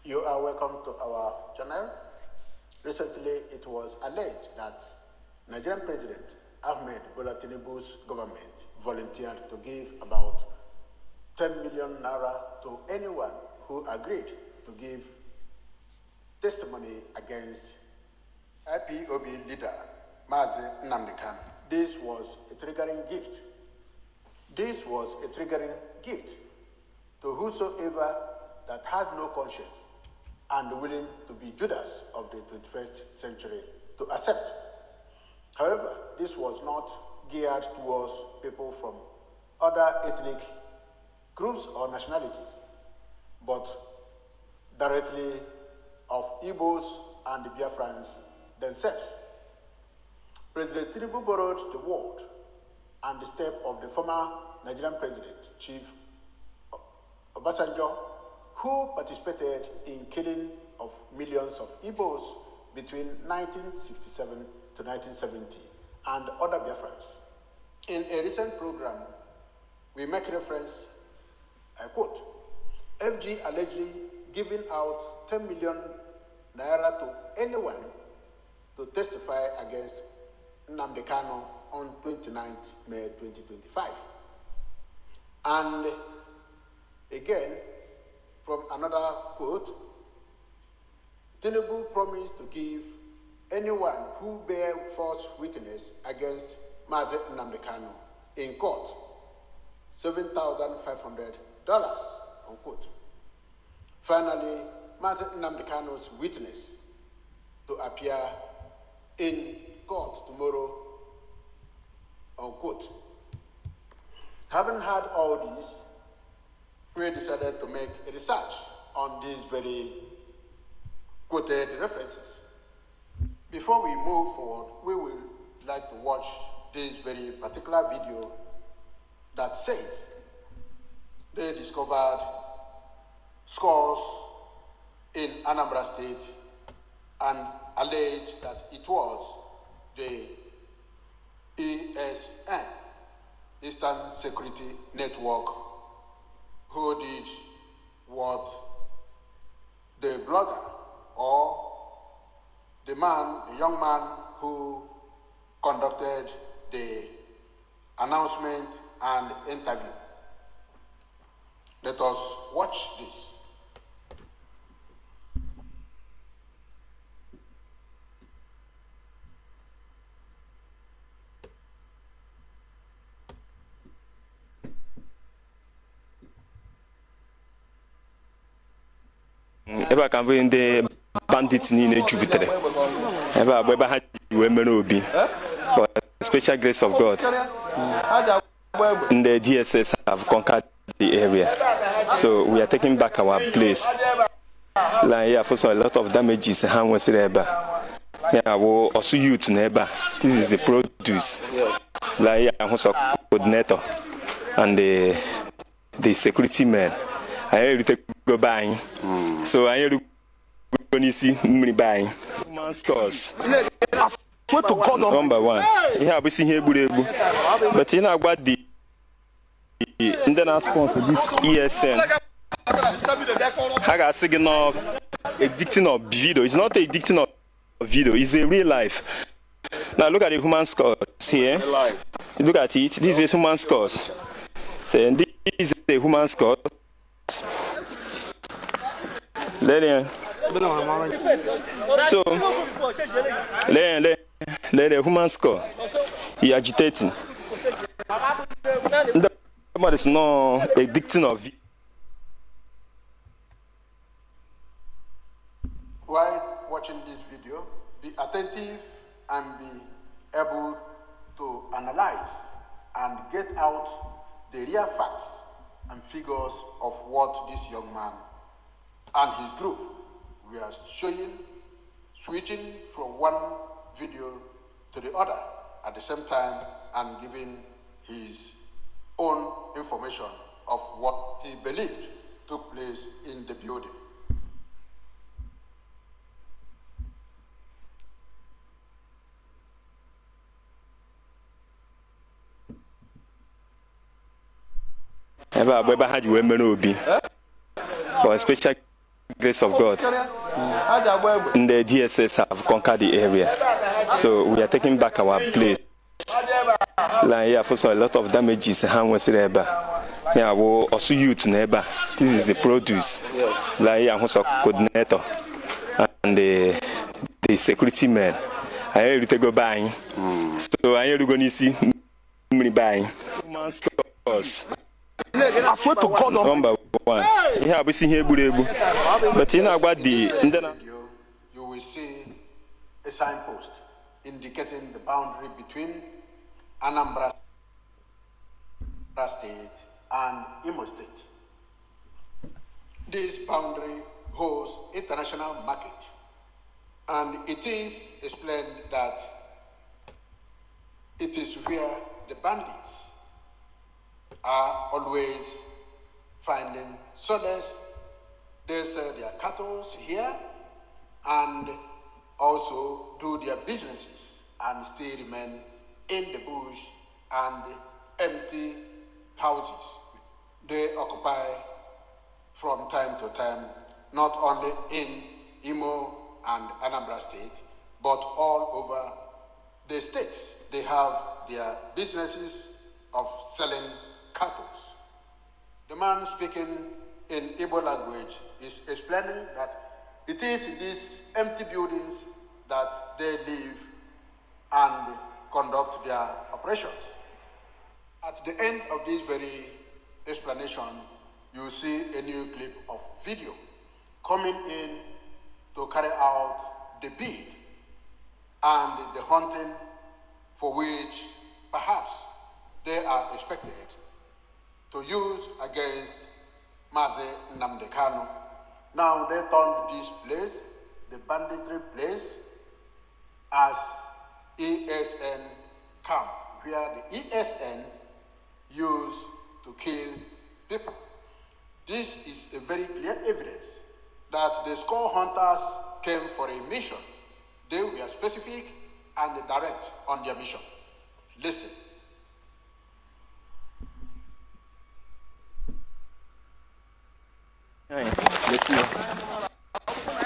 You are welcome to our channel. Recently, it was alleged that Nigerian President Ahmed Bola Tinubu's government volunteered to give about 10 million naira to anyone who agreed to give testimony against IPOB leader Mazi Nnamdi Kanu. This was a triggering gift. This was a triggering gift to whosoever that had no conscience and willing to be Judas of the 21st century to accept. However, this was not geared towards people from other ethnic groups or nationalities, but directly of Igbos and the Biafrans themselves. President Tinubu borrowed the word and the step of the former Nigerian President, Chief Obasanjo, who participated in killing of millions of Igbos between 1967 to 1970 and other Biafrans. In a recent program, we make reference, I quote, FG allegedly giving out 10 million naira to anyone to testify against Nnamdi Kanu on 29th May 2025. And again, from another quote, Tinubu promised to give anyone who bear false witness against Mazi Nnamdi Kanu in court $7,500, unquote. Finally, Mazi Nnamdi Kanu's witness to appear in court tomorrow, unquote. Having heard all this, we decided to make a research on these very quoted references. Before we move forward, we would like to watch this very particular video that says they discovered scores in Anambra State and alleged that it was the ESN, Eastern Security Network, who did what the blogger or the young man who conducted the announcement and interview. Let us watch this. Eba kan be the bandits ni na jubitere. Eba ha we mere obi. But special grace of God. And the DSS have conquered the area. So we are taking back our place. Like yeah, for so a lot of damages hand was there. Yeah, we also youth neighbor. This is the produce. Like yeah, I'm also coordinator and the security man. I had to go buying. So I had to go and see me buying. Human scores. Number one. Yeah, we see here, but you know what the international sponsor this ESN. I got second of addicting of video. It's not addicting of video. It's a real life. Now look at the human scores here. Look at it. This is human scores. So this is the human scores. So, the human score, he agitating. But it's not addicting of. While watching this video, be attentive and be able to analyze and get out the real facts and figures of what this young man and his group we are showing, switching from one video to the other at the same time and giving his own information of what he believed took place in the building. But special grace of God, the DSS have conquered the area. So we are taking back our place. Like, yeah, for a lot of damages, yeah, we also youth neighbor. This is the produce. Yes. Like, yeah, who's a coordinator and the security man. I had to go buying. So I had to go and see me buying. Stores. I swear to God. Number one. Yeah, we see here, but you know about the video, you will see a signpost indicating the boundary between Anambra State and Imo State. This boundary holds international market, and it is explained that it is where the bandits are always finding solace. They sell their cattle here and also do their businesses and still remain in the bush and empty houses. They occupy from time to time, not only in Imo and Anambra State, but all over the states. They have their businesses of selling cattle. The man speaking in Igbo language is explaining that it is in these empty buildings that they live and conduct their operations. At the end of this very explanation, you see a new clip of video coming in to carry out the bid and the hunting for which perhaps they are expected to use against Mazi Nnamdi Kanu. Now they turned this place, the banditry place, as ESN camp, where the ESN used to kill people. This is a very clear evidence that the score hunters came for a mission. They were specific and direct on their mission. Listen.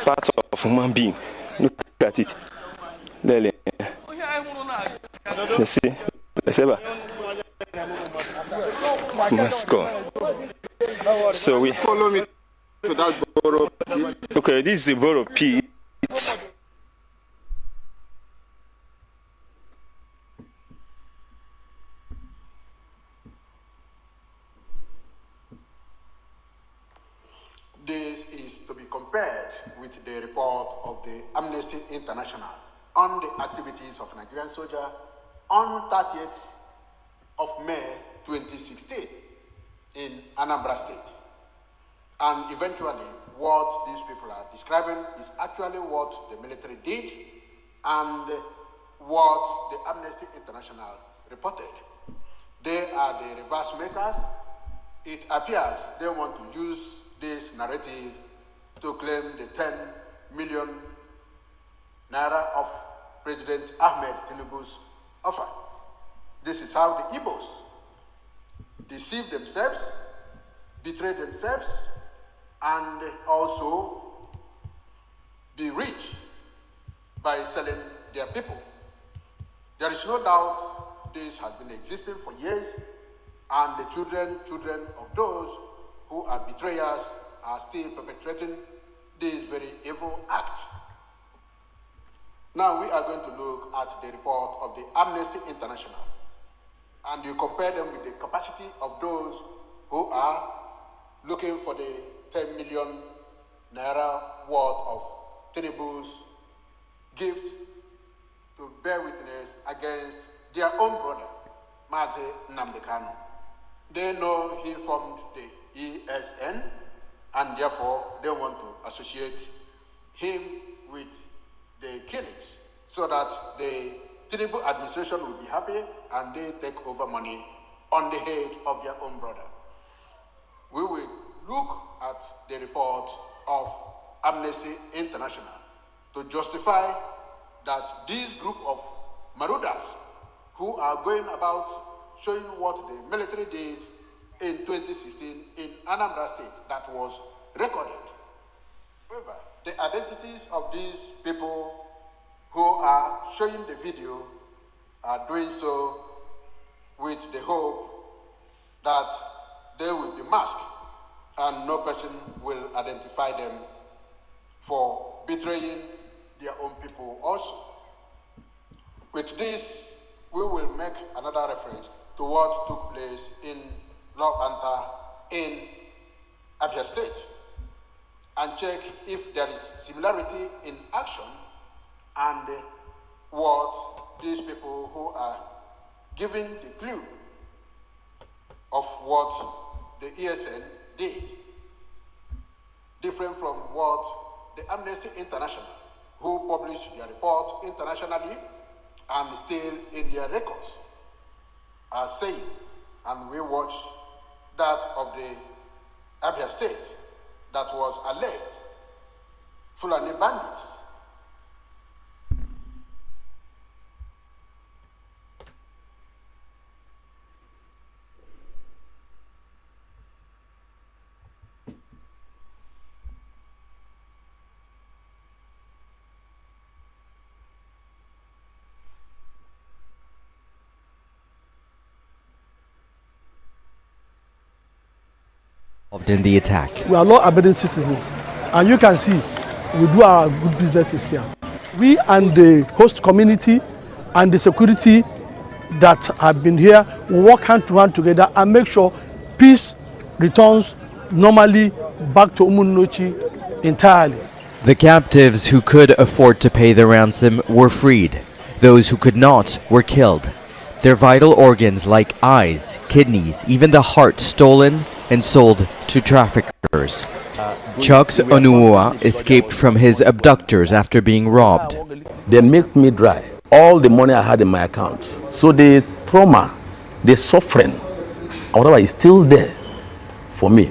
Part of human being. Look at it. Let's see. Let's see. So we follow me to that borrow pit. Okay, this is the borrow pit. This is to be compared with the report of the Amnesty International on the activities of Nigerian soldier on 30th of May 2016 in Anambra State. And eventually, what these people are describing is actually what the military did and what the Amnesty International reported. They are the reverse makers. It appears they want to use this narrative to claim the 10 million naira of President Ahmed Tinubu's offer. This is how the Igbos deceive themselves, betray themselves, and also be rich by selling their people. There is no doubt this has been existing for years, and the children of those who are betrayers are still perpetrating this very evil act. Now we are going to look at the report of the Amnesty International, and you compare them with the capacity of those who are looking for the 10 million naira worth of Tinubu's gift to bear witness against their own brother, Mazi Nnamdi Kanu. They know he formed the ESN, and therefore they want to associate him with the killings so that the Tinubu administration will be happy and they take over money on the head of their own brother. We will look at the report of Amnesty International to justify that this group of marauders who are going about showing what the military did in 2016 in Anambra State that was recorded However, the identities of these people who are showing the video are doing so with the hope that they will be masked and no person will identify them for betraying their own people also. With this, we will make another reference to what took place in Lobanta in Abia State and check if there is similarity in action and what these people who are giving the clue of what the ESN did, different from what the Amnesty International, who published their report internationally and still in their records, are saying. And we watched that of the Abia State that was alleged Fulani bandits. In the attack. We are law-abiding citizens, and you can see we do our good businesses here. We and the host community and the security that have been here will work hand to hand together and make sure peace returns normally back to Umunnochi entirely. The captives who could afford to pay the ransom were freed. Those who could not were killed. Their vital organs like eyes, kidneys, even the heart stolen and sold to traffickers. Chucks Onuwa escaped from his abductors after being robbed. They milked me dry, all the money I had in my account. So the trauma, the suffering, whatever is still there for me.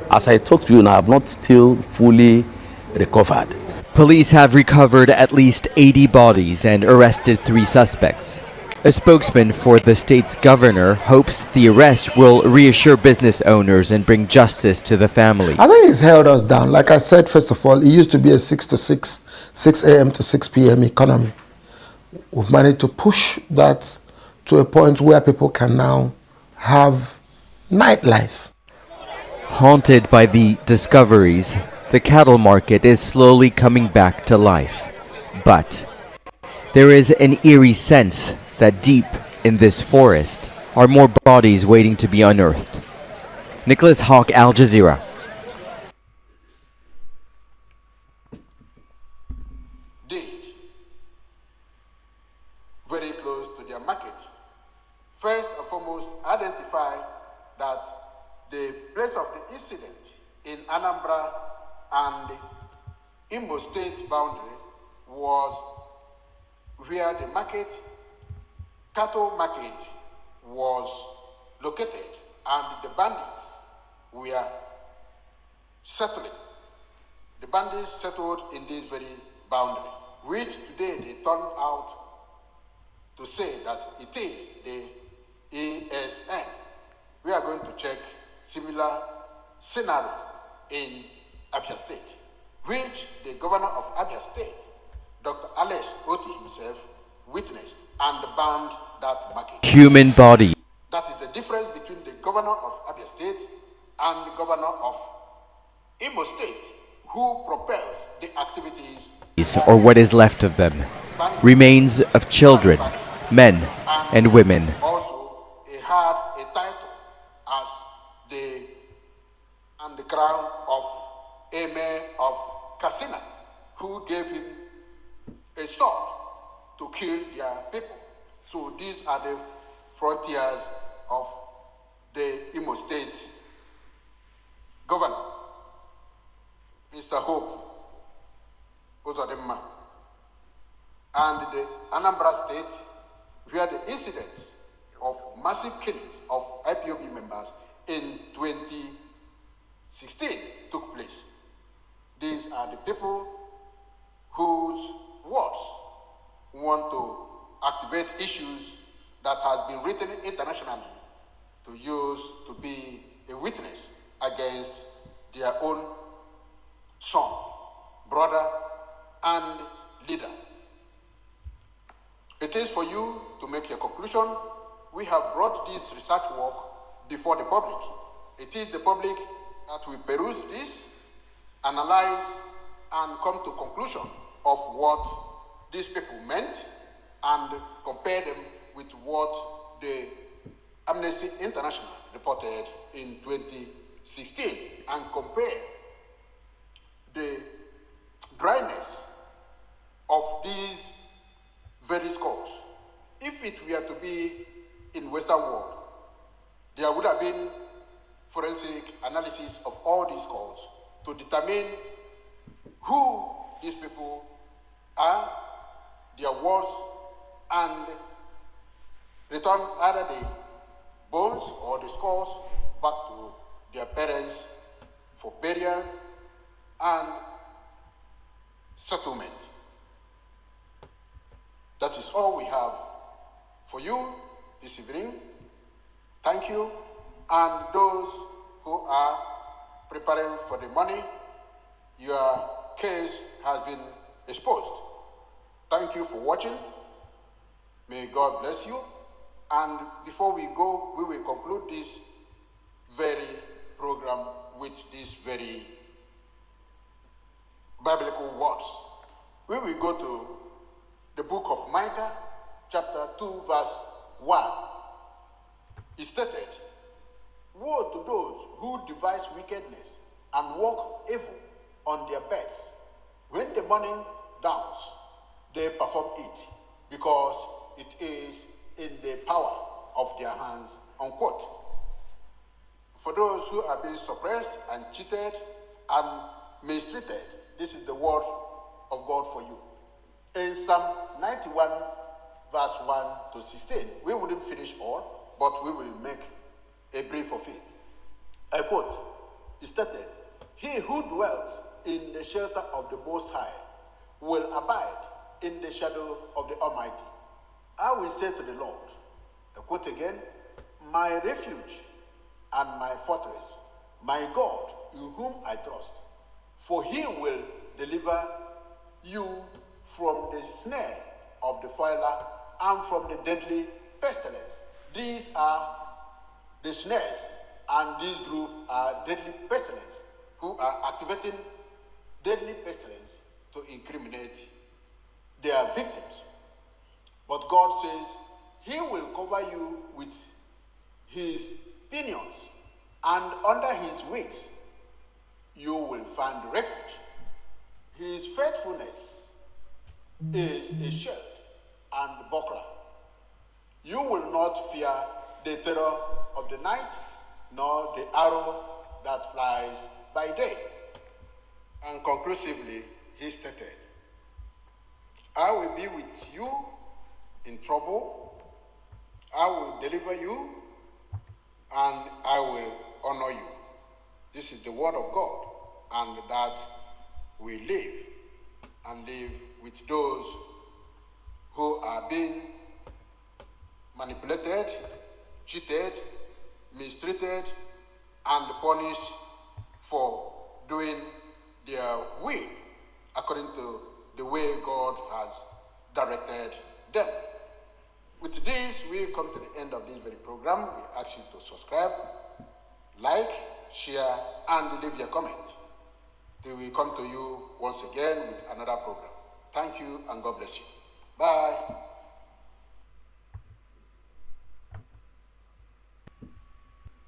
As I talk to you now, I have not still fully recovered. Police have recovered at least 80 bodies and arrested 3 suspects. A spokesman for the state's governor hopes the arrest will reassure business owners and bring justice to the family. I think it's held us down. Like I said, first of all, it used to be a 6 to 6, 6 a.m. to 6 p.m. economy. We've managed to push that to a point where people can now have nightlife. Haunted by the discoveries, the cattle market is slowly coming back to life. But there is an eerie sense that deep in this forest are more bodies waiting to be unearthed. Nicholas Hawk, Al Jazeera. Did very close to their market. First and foremost, identify that the place of the incident in Anambra and Imo State boundary was where the cattle market was located and the bandits were settling. The bandits settled in this very boundary, which today they turn out to say that it is the ESN. We are going to check similar scenario in Abia State, which the governor of Abia State, Dr. Alex Oti himself, witnessed and banned that market. Human body. That is the difference between the governor of Abia State and the governor of Imo State, who propels the activities, Or what is left of them. Remains of children, men, and women. Also, he had a title as the crown of Emir of Katsina, who gave him a sword to kill their people. So these are the frontiers of the Imo State governor, Mr. Hope Uzodimma, and the Anambra State, where the incidents of massive killings of IPOB members in 2016 took place. These are the people whose words want to activate issues that have been written internationally to use to be a witness against their own son brother, and leader. It is for you to make a conclusion. We have brought this research work before the public. It is the public that will peruse this, analyze, and come to conclusion of what these people meant and compare them with what the Amnesty International reported in 2016 and compare the dryness of these very scores. If it were to be in Western world, there would have been forensic analysis of all these scores to determine who these people are, their words, and return either the bones or the scores back to their parents for burial and settlement. That is all we have for you this evening. Thank you. And those who are preparing for the money, your case has been exposed. Thank you for watching. May God bless you. And before we go, we will conclude this very program with these very biblical words. We will go to the book of Micah, chapter 2, verse 1. It stated, "Woe to those who devise wickedness and walk evil on their beds. When the morning dawns, they perform it, because it is in the power of their hands," unquote. For those who are being suppressed and cheated and mistreated, this is the word of God for you. In Psalm 91, verse 1 to 16, we wouldn't finish all, but we will make a brief of it. I quote, it stated, "He who dwells in the shelter of the Most High will abide in the shadow of the Almighty. I will say to the Lord," I quote again, "my refuge and my fortress, my God, in whom I trust. For he will deliver you from the snare of the fowler and from the deadly pestilence." These are the snares, and this group are deadly pestilence, who are activating deadly pestilence to incriminate their victims. But God says he will cover you with his pinions, and under his wings you will find refuge. His faithfulness is a shield and buckler. You will not fear the terror of the night, nor the arrow that flies by day. And conclusively, he stated, "I will be with you in trouble. I will deliver you, and I will honor you." This is the word of God, and that we live and live with those who are being manipulated, cheated, mistreated, and punished for doing their will according to the way God has directed them. With this, we come to the end of this very program. We ask you to subscribe, like, share, and leave your comment. Till we come to you once again with another program. Thank you, and God bless you. Bye.